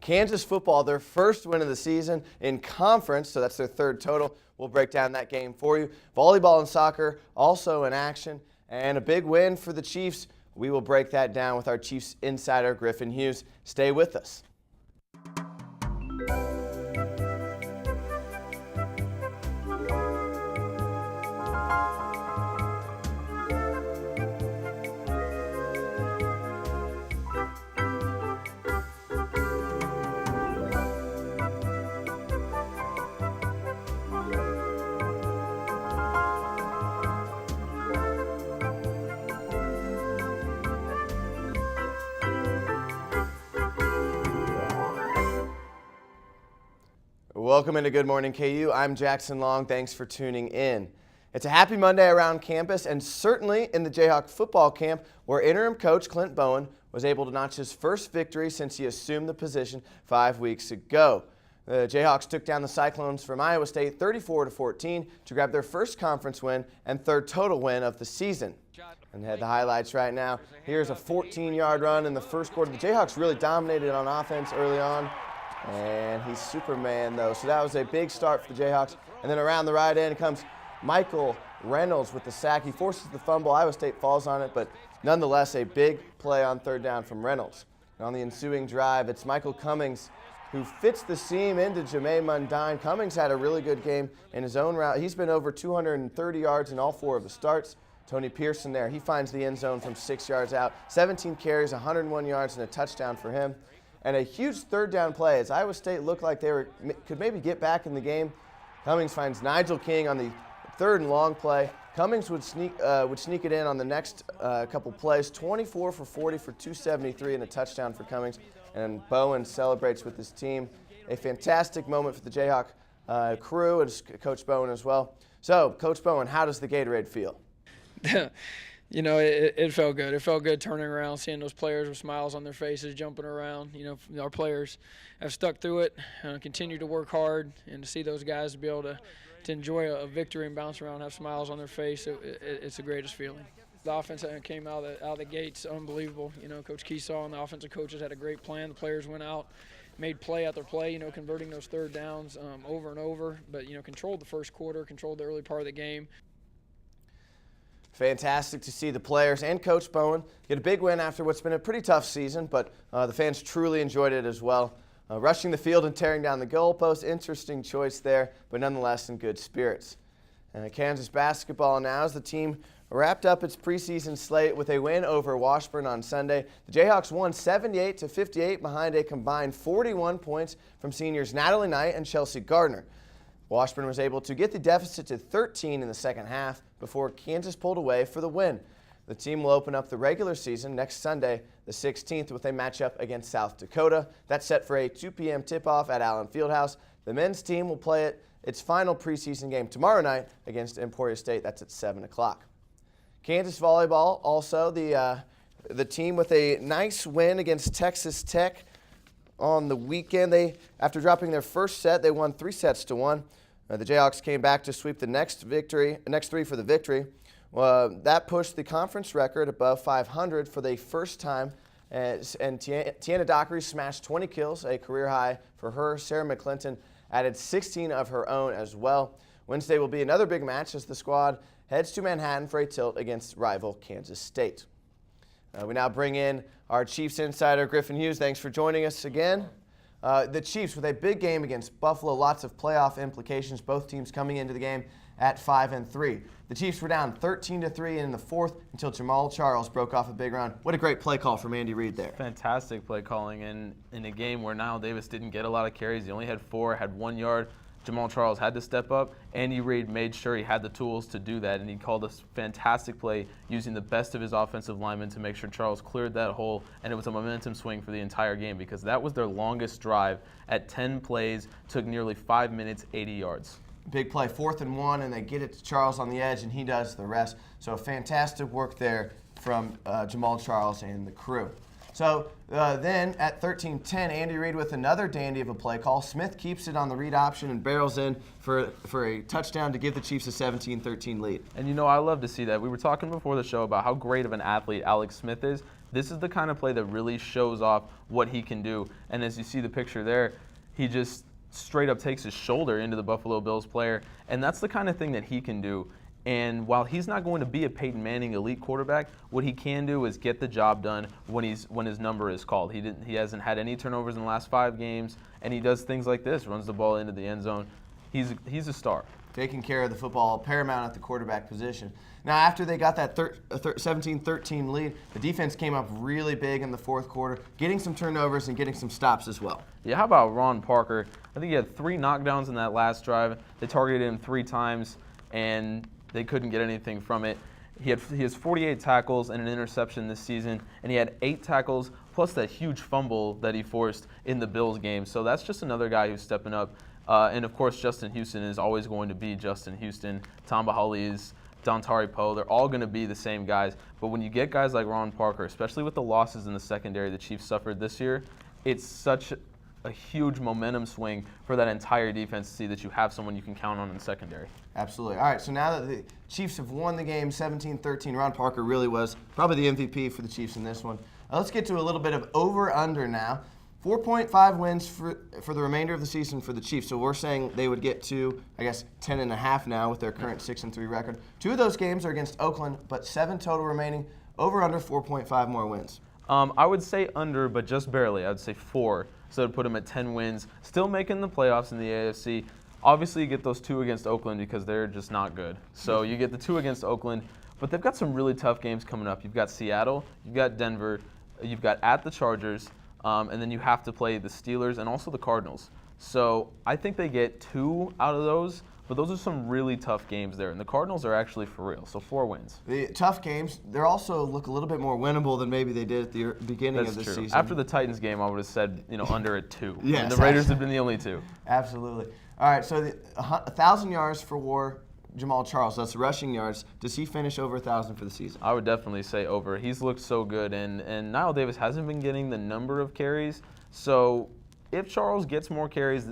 Kansas football, their first win of the season in conference, so that's their third total. We'll break down that game for you. Volleyball and soccer also in action, and a big win for the Chiefs. We will break that down with our Chiefs insider, Griffin Hughes. Stay with us. Welcome into Good Morning KU. I'm Jackson Long. Thanks for tuning in. It's a happy Monday around campus and certainly in the Jayhawk football camp where interim coach Clint Bowen was able to notch his first victory since he assumed the position 5 weeks ago. The Jayhawks took down the Cyclones from Iowa State 34-14 to grab their first conference win and third total win of the season. And head the highlights right now. Here's a 14-yard run in the first quarter. The Jayhawks really dominated on offense early on. And he's Superman, though. So that was a big start for the Jayhawks. And then around the right end comes Michael Reynolds with the sack. He forces the fumble. Iowa State falls on it, but nonetheless a big play on third down from Reynolds. And on the ensuing drive, it's Michael Cummings who fits the seam into Jameis Mundine. Cummings had a really good game in his own route. He's been over 230 yards in all 4 of the starts. Tony Pearson there, he finds the end zone from 6 yards out. 17 carries, 101 yards, and a touchdown for him. And a huge third down play as Iowa State looked like they could maybe get back in the game. Cummings finds Nigel King on the third and long play. Cummings would sneak it in on the next couple plays. 24 for 40 for 273 and a touchdown for Cummings. And Bowen celebrates with his team. A fantastic moment for the Jayhawk crew and Coach Bowen as well. So, Coach Bowen, how does the Gatorade feel? You know, it felt good. It felt good turning around, seeing those players with smiles on their faces, jumping around. You know, our players have stuck through it, continue to work hard, and to see those guys be able to enjoy a victory and bounce around, have smiles on their face, it's the greatest feeling. The offense came out of the gates unbelievable. You know, Coach Keesaw and the offensive coaches had a great plan. The players went out, made play after play, you know, converting those third downs over and over, but, you know, controlled the first quarter, controlled the early part of the game. Fantastic to see the players and Coach Bowen get a big win after what's been a pretty tough season, but the fans truly enjoyed it as well. Rushing the field and tearing down the goalpost, interesting choice there, but nonetheless in good spirits. And Kansas basketball now as the team wrapped up its preseason slate with a win over Washburn on Sunday. The Jayhawks won 78-58 behind a combined 41 points from seniors Natalie Knight and Chelsea Gardner. Washburn was able to get the deficit to 13 in the second half before Kansas pulled away for the win. The team will open up the regular season next Sunday, the 16th, with a matchup against South Dakota. That's set for a 2 p.m. tip-off at Allen Fieldhouse. The men's team will play its final preseason game tomorrow night against Emporia State. That's at 7 o'clock. Kansas volleyball, also the team with a nice win against Texas Tech on the weekend. After dropping their first set, they won 3-1. The Jayhawks came back to sweep the next 3 for the victory. That pushed the conference record above 500 for the first time, and Tiana Dockery smashed 20 kills, a career high for her. Sarah McClinton added 16 of her own as well. Wednesday will be another big match as the squad heads to Manhattan for a tilt against rival Kansas State. We now bring in our Chiefs insider, Griffin Hughes. Thanks for joining us again. The Chiefs with a big game against Buffalo, lots of playoff implications, both teams coming into the game at 5-3. The Chiefs were down 13-3 in the fourth until Jamal Charles broke off a big run. What a great play call from Andy Reid there. Fantastic play calling in a game where Niall Davis didn't get a lot of carries. He only had 4, had 1 yard. Jamal Charles had to step up. Andy Reid made sure he had the tools to do that, and he called a fantastic play using the best of his offensive linemen to make sure Charles cleared that hole, and it was a momentum swing for the entire game because that was their longest drive at 10 plays, took nearly 5 minutes, 80 yards. Big play, 4th and 1, and they get it to Charles on the edge, and he does the rest. So fantastic work there from Jamal Charles and the crew. So then at 13-10, Andy Reid with another dandy of a play call. Smith keeps it on the read option and barrels in for a touchdown to give the Chiefs a 17-13 lead. And you know, I love to see that. We were talking before the show about how great of an athlete Alex Smith is. This is the kind of play that really shows off what he can do. And as you see the picture there, he just straight up takes his shoulder into the Buffalo Bills player, and that's the kind of thing that he can do. And while he's not going to be a Peyton Manning elite quarterback, what he can do is get the job done when his number is called. He hasn't had any turnovers in the last 5 games, and he does things like this, runs the ball into the end zone. He's a star. Taking care of the football, paramount at the quarterback position. Now, after they got that 17-13 lead, the defense came up really big in the fourth quarter, getting some turnovers and getting some stops as well. Yeah, how about Ron Parker? I think he had 3 knockdowns in that last drive. They targeted him 3 times, and they couldn't get anything from it. He has 48 tackles and an interception this season, and he had 8 tackles plus that huge fumble that he forced in the Bills game. So that's just another guy who's stepping up. And, of course, Justin Houston is always going to be Justin Houston. Tamba Hali's, Dontari Poe, they're all going to be the same guys. But when you get guys like Ron Parker, especially with the losses in the secondary the Chiefs suffered this year, it's such a huge momentum swing for that entire defense to see that you have someone you can count on in the secondary. Absolutely. All right, so now that the Chiefs have won the game 17-13, Ron Parker really was probably the MVP for the Chiefs in this one. Let's get to a little bit of over-under now. 4.5 wins for the remainder of the season for the Chiefs. So we're saying they would get to, I guess, 10.5 now with their current 6-3 record. 2 of those games are against Oakland, but 7 total remaining. Over/under 4.5 more wins. I would say under, but just barely. I would say 4. So it would put them at 10 wins. Still making the playoffs in the AFC. Obviously, you get those 2 against Oakland because they're just not good. So you get the 2 against Oakland, but they've got some really tough games coming up. You've got Seattle, you've got Denver, you've got at the Chargers, and then you have to play the Steelers and also the Cardinals. So I think they get 2 out of those, but those are some really tough games there. And the Cardinals are actually for real, so 4 wins. The tough games, they also look a little bit more winnable than maybe they did at the beginning of the season. After the Titans game, I would have said, under at 2. Yes, and the Raiders have been the only 2. Absolutely. All right, so 1,000 yards for War, Jamal Charles, that's rushing yards. Does he finish over 1,000 for the season? I would definitely say over. He's looked so good, and Niall Davis hasn't been getting the number of carries. So if Charles gets more carries,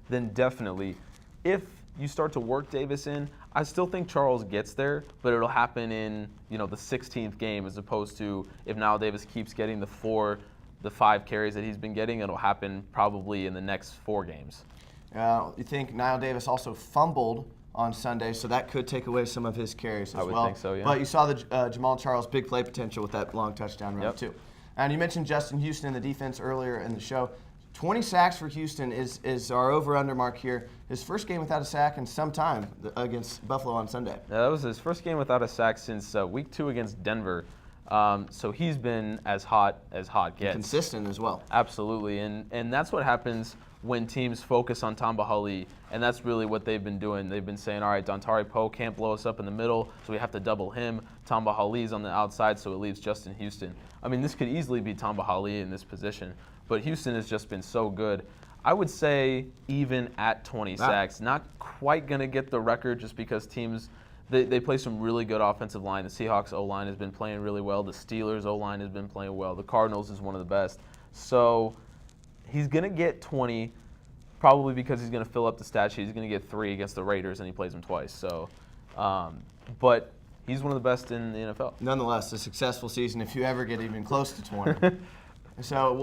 then definitely. If you start to work Davis in, I still think Charles gets there, but it'll happen in the 16th game as opposed to if Niall Davis keeps getting the 5 carries that he's been getting, it'll happen probably in the next 4 games. You think Niall Davis also fumbled on Sunday, so that could take away some of his carries as well. I would think so, yeah. But you saw the Jamal Charles big play potential with that long touchdown run, too. And you mentioned Justin Houston in the defense earlier in the show. 20 sacks for Houston is our over-under mark here. His first game without a sack in some time against Buffalo on Sunday. Yeah, that was his first game without a sack since week 2 against Denver. So he's been as hot gets. Consistent as well. Absolutely, and that's what happens when teams focus on Tamba Hali, and that's really what they've been doing. They've been saying, all right, Dontari Poe can't blow us up in the middle, so we have to double him. Tamba Hali's on the outside, so it leaves Justin Houston. I mean, this could easily be Tamba Hali in this position, but Houston has just been so good. I would say even at 20 sacks, not quite going to get the record just because teams, they play some really good offensive line. The Seahawks O-line has been playing really well. The Steelers O-line has been playing well. The Cardinals is one of the best. So he's going to get 20 probably because he's going to fill up the stat sheet. He's going to get 3 against the Raiders, and he plays them twice. So, but he's one of the best in the NFL. Nonetheless, a successful season if you ever get even close to 20. So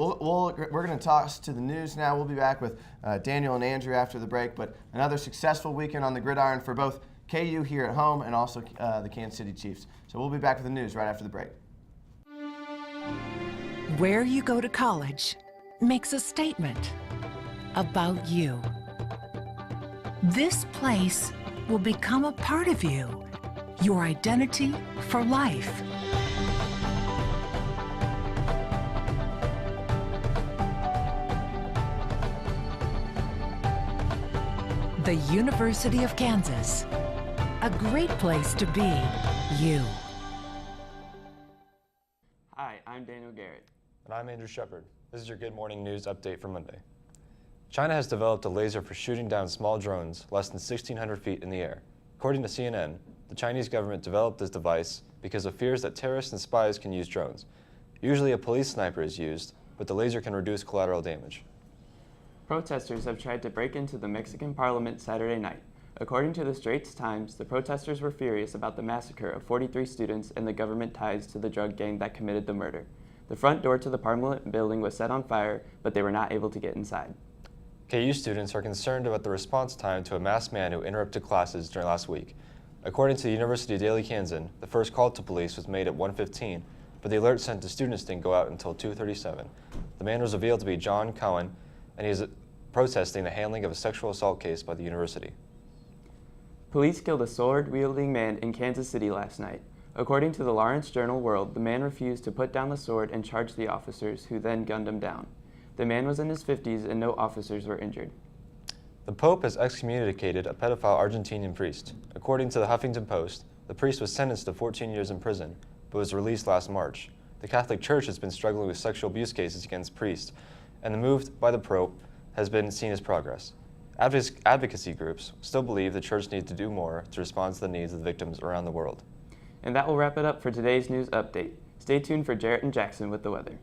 we're going to toss to the news now. We'll be back with Daniel and Andrew after the break. But another successful weekend on the gridiron for both KU here at home and also the Kansas City Chiefs. So we'll be back with the news right after the break. Where you go to college makes a statement about you. This place will become a part of you, your identity for life. The University of Kansas, a great place to be you. Hi, I'm Daniel Garrett. And I'm Andrew Shepard. This is your Good Morning News update for Monday. China has developed a laser for shooting down small drones less than 1,600 feet in the air. According to CNN, the Chinese government developed this device because of fears that terrorists and spies can use drones. Usually a police sniper is used, but the laser can reduce collateral damage. Protesters have tried to break into the Mexican parliament Saturday night. According to the Straits Times, the protesters were furious about the massacre of 43 students and the government ties to the drug gang that committed the murder. The front door to the Parliament building was set on fire, but they were not able to get inside. KU students are concerned about the response time to a masked man who interrupted classes during last week. According to the University Daily Kansan, the first call to police was made at 1:15, but the alert sent to students didn't go out until 2:37. The man was revealed to be John Cohen, and he is protesting the handling of a sexual assault case by the university. Police killed a sword-wielding man in Kansas City last night. According to the Lawrence Journal-World, the man refused to put down the sword and charged the officers, who then gunned him down. The man was in his 50s and no officers were injured. The Pope has excommunicated a pedophile Argentinian priest. According to the Huffington Post, the priest was sentenced to 14 years in prison, but was released last March. The Catholic Church has been struggling with sexual abuse cases against priests, and the move by the Pope has been seen as progress. Advocacy groups still believe the Church needs to do more to respond to the needs of the victims around the world. And that will wrap it up for today's news update. Stay tuned for Jarrett and Jackson with the weather.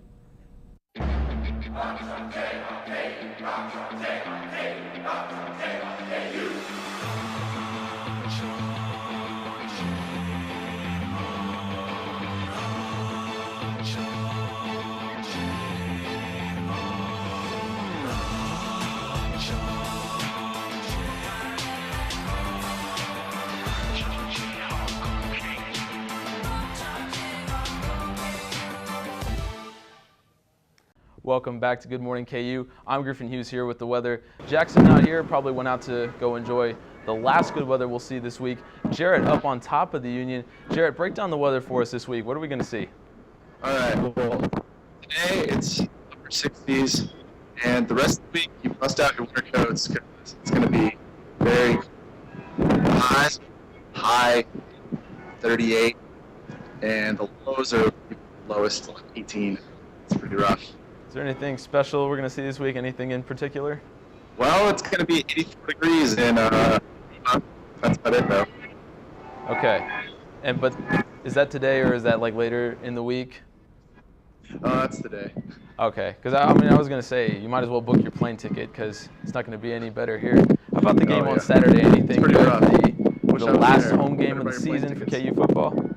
Welcome back to Good Morning KU. I'm Griffin Hughes here with the weather. Jackson not here, probably went out to go enjoy the last good weather we'll see this week. Jarrett up on top of the Union. Jarrett, break down the weather for us this week. What are we going to see? All right, well, today it's upper 60s, and the rest of the week you bust out your winter coats because it's going to be very high 38, and the lows are lowest like 18. It's pretty rough. Is there anything special we're going to see this week? Anything in particular? Well, it's going to be 84 degrees in that's about it though. Okay. But is that today or is that like later in the week? That's today. Okay, because I was going to say you might as well book your plane ticket because it's not going to be any better here. How about the game on Saturday? Anything pretty good? rough. The I was last there. home game of the Everybody plane season for tickets. KU football?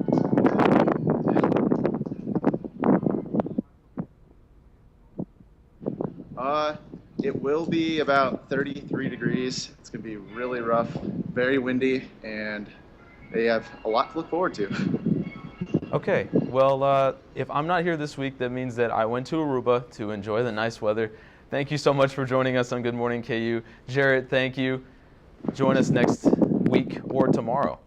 It will be about 33 degrees. It's going to be really rough, very windy, and they have a lot to look forward to. Okay, well, if I'm not here this week, that means that I went to Aruba to enjoy the nice weather. Thank you so much for joining us on Good Morning KU. Jarrett, thank you. Join us next week or tomorrow.